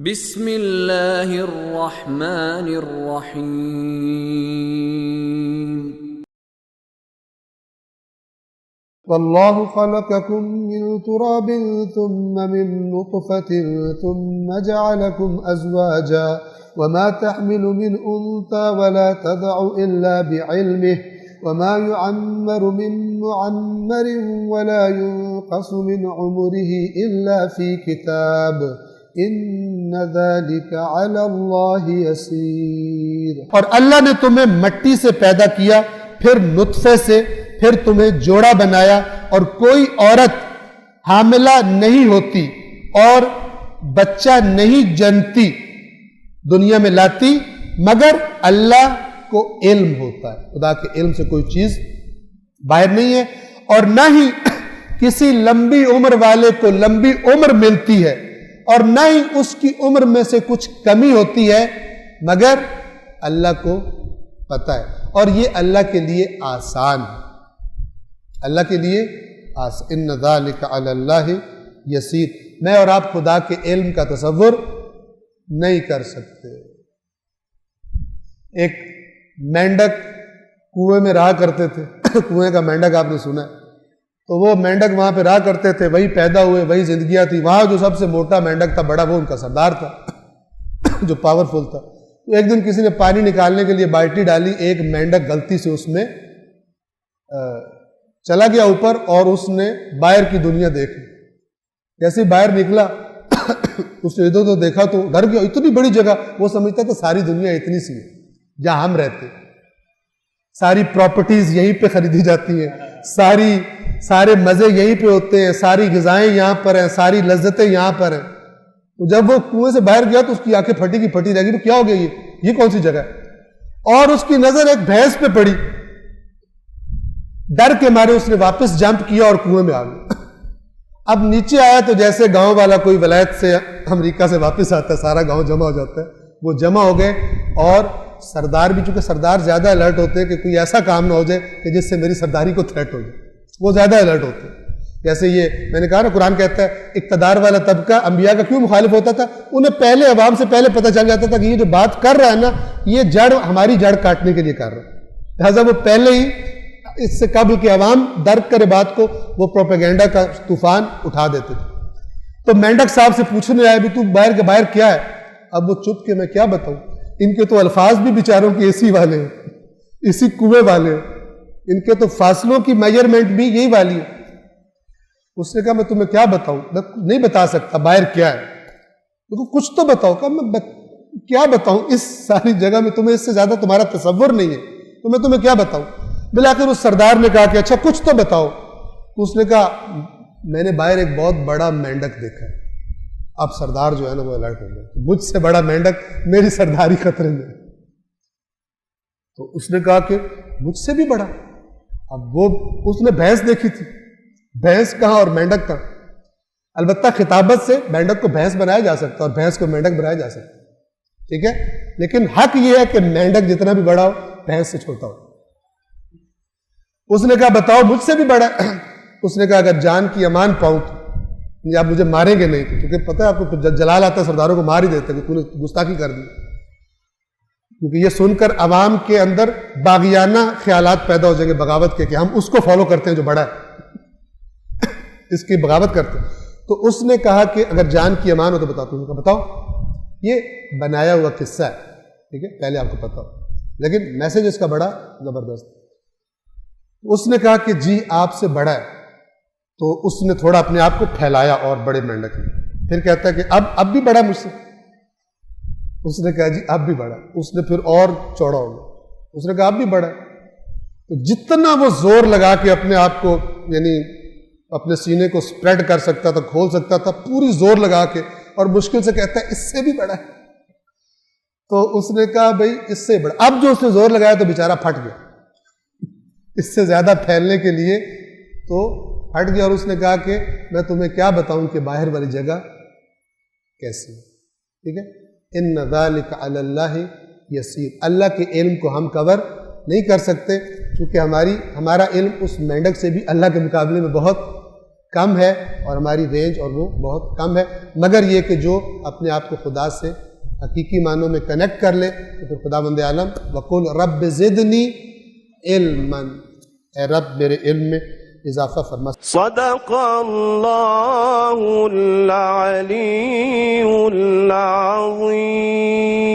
بسم اللہ الرحمن الرحیم واللہ خلقکم من تراب ثم من نطفة ثم جعلکم ازواجا وما تحمل من انثى ولا تضع الا بعلمه وما يعمر من معمر ولا ينقص من عمره الا في كتاب ان ذلك على اللہ یسیر۔ اور اللہ نے تمہیں مٹی سے پیدا کیا، پھر نطفے سے، پھر تمہیں جوڑا بنایا، اور کوئی عورت حاملہ نہیں ہوتی اور بچہ نہیں جنتی دنیا میں لاتی مگر اللہ کو علم ہوتا ہے۔ خدا کے علم سے کوئی چیز باہر نہیں ہے، اور نہ ہی کسی لمبی عمر والے کو لمبی عمر ملتی ہے، اور نہ ہی اس کی عمر میں سے کچھ کمی ہوتی ہے مگر اللہ کو پتہ ہے، اور یہ اللہ کے لیے آسان ہے، اللہ کے لیے آسان۔ ان ذالک علی اللہ یسیر۔ میں اور آپ خدا کے علم کا تصور نہیں کر سکتے۔ ایک مینڈک کنویں میں رہا کرتے تھے، کنویں کا مینڈک آپ نے سنا ہے، تو وہ مینڈک وہاں پہ رہا کرتے تھے، وہی پیدا ہوئے، وہی زندگیاں تھی۔ وہاں جو سب سے موٹا مینڈک تھا، بڑا، وہ ان کا سردار تھا جو پاورفل تھا۔ تو ایک دن کسی نے پانی نکالنے کے لیے بالٹی ڈالی، ایک مینڈک غلطی سے اس میں چلا گیا اوپر، اور اس نے باہر کی دنیا دیکھ لی۔ جیسے باہر نکلا اس نے ادھر ادھر دیکھا تو ڈر گیا، اتنی بڑی جگہ، وہ سمجھتا تھا ساری دنیا اتنی سی ہے جہاں ہم رہتے، ساری پراپرٹیز یہیں پہ خریدی جاتی ہیں، سارے مزے یہیں پہ ہوتے ہیں، ساری غذائیں یہاں پر ہیں، ساری لذتیں یہاں پر ہیں۔ تو جب وہ کنویں سے باہر گیا تو اس کی آنکھیں پھٹی کی پھٹی رہ گئی، تو کیا ہو گیا یہ کون سی جگہ ہے؟ اور اس کی نظر ایک بھینس پہ پڑی، ڈر کے مارے اس نے واپس جمپ کیا اور کنویں میں آ گیا۔ اب نیچے آیا تو جیسے گاؤں والا کوئی ولایت سے امریکہ سے واپس آتا ہے، سارا گاؤں جمع ہو جاتا ہے، وہ جمع ہو گئے، اور سردار بھی، چونکہ سردار زیادہ الرٹ ہوتے ہیں کہ کوئی ایسا کام نہ ہو جائے کہ جس سے میری سرداری کو تھریٹ ہو جائے، وہ زیادہ الرٹ ہوتے ہیں۔ جیسے یہ میں نے کہا نا، قرآن کہتا ہے اقتدار والا طبقہ انبیاء کا کیوں مخالف ہوتا تھا؟ انہیں پہلے عوام سے پہلے پتہ چل جاتا تھا کہ یہ جو بات کر رہا ہے نا، یہ جڑ ہماری جڑ کاٹنے کے لیے کر رہا ہے، لہٰذا وہ پہلے ہی اس سے قبل کہ عوام درک کرے بات کو، وہ پروپیگنڈا کا طوفان اٹھا دیتے تھے۔ تو مینڈک صاحب سے پوچھنے آئے بھی تو باہر کے باہر کیا ہے؟ اب وہ چپ کے میں کیا بتاؤں، ان کے تو الفاظ بھی بیچاروں کی اسی والے ہیں، اسی کنویں والے ہیں، ان کے تو فاصلوں کی میجرمنٹ بھی یہی والی ہے۔ اس نے کہا میں تمہیں کیا بتاؤں، میں نہیں بتا سکتا باہر کیا ہے، تو کچھ تو بتاؤ۔ کہا میں کیا بتاؤں، اس ساری جگہ میں تمہیں اس سے زیادہ تمہارا تصور نہیں ہے، تو میں تمہیں کیا بتاؤں؟ بلاخر اس سردار نے کہا کہ اچھا کچھ تو بتاؤ۔ تو اس نے کہا میں نے باہر ایک بہت بڑا مینڈک دیکھا ہے۔ اب سردار جو ہے نا وہ الرٹ ہو گیا، مجھ سے بڑا مینڈک، میری سرداری خطرے میں۔ تو اس نے کہا کہ مجھ سے بھی بڑا؟ اب وہ اس نے بھینس دیکھی تھی، بھینس کہاں اور مینڈک کہاں؟ البتہ خطابت سے مینڈک کو بھینس بنایا جا سکتا ہے اور بھینس کو مینڈک بنایا جا سکتا ہے، ٹھیک ہے، لیکن حق یہ ہے کہ مینڈک جتنا بھی بڑا ہو بھینس سے چھوٹا ہو۔ اس نے کہا بتاؤ مجھ سے بھی بڑا ہے۔ اس نے کہا اگر جان کی امان پاؤں تو آپ مجھے ماریں گے نہیں، کیونکہ پتہ ہے آپ کو جلال آتا ہے سرداروں کو مار ہی دیتے کہ تو نے گستاخی کر دی، کیونکہ یہ سن کر عوام کے اندر باغیانہ خیالات پیدا ہو جائیں گے بغاوت کے، کہ ہم اس کو فالو کرتے ہیں جو بڑا ہے، اس کی بغاوت کرتے ہیں۔ تو اس نے کہا کہ اگر جان کی امان ہو تو بتاؤ۔ تم نے کہا بتاؤ، یہ بنایا ہوا قصہ ہے، ٹھیک ہے، پہلے آپ کو پتا ہو، لیکن میسج اس کا بڑا زبردست۔ اس نے کہا کہ جی آپ سے بڑا ہے، تو اس نے تھوڑا اپنے آپ کو پھیلایا اور بڑے مینڈک میں، پھر کہتا ہے کہ اب بھی بڑا مجھ سے۔ اس نے کہا جی اب بھی بڑا۔ اس نے پھر اور چوڑا ہو گیا، اس نے کہا اب بھی بڑا۔ تو جتنا وہ زور لگا کے اپنے آپ کو، یعنی اپنے سینے کو سپریڈ کر سکتا تھا، کھول سکتا تھا، پوری زور لگا کے، اور مشکل سے کہتا ہے اس سے بھی بڑا ہے۔ تو اس نے کہا بھائی اس سے بڑا۔ اب جو اس نے زور لگایا تو بیچارہ پھٹ گیا، اس سے زیادہ پھیلنے کے لیے تو ہٹ گیا، اور اس نے کہا کہ میں تمہیں کیا بتاؤں کہ باہر والی جگہ کیسی ہے، ٹھیک ہے۔ ان ذالک علی اللہ یسیر۔ اللہ کے علم کو ہم کور نہیں کر سکتے، چونکہ ہمارا علم اس مینڈک سے بھی اللہ کے مقابلے میں بہت کم ہے اور ہماری رینج اور وہ بہت کم ہے، مگر یہ کہ جو اپنے آپ کو خدا سے حقیقی معنوں میں کنیکٹ کر لے تو پھر خدا بند عالم وقل رب زدنی علما، اے رب میرے علم میں اضافہ فرما۔ صدق اللہ العلی العظیم۔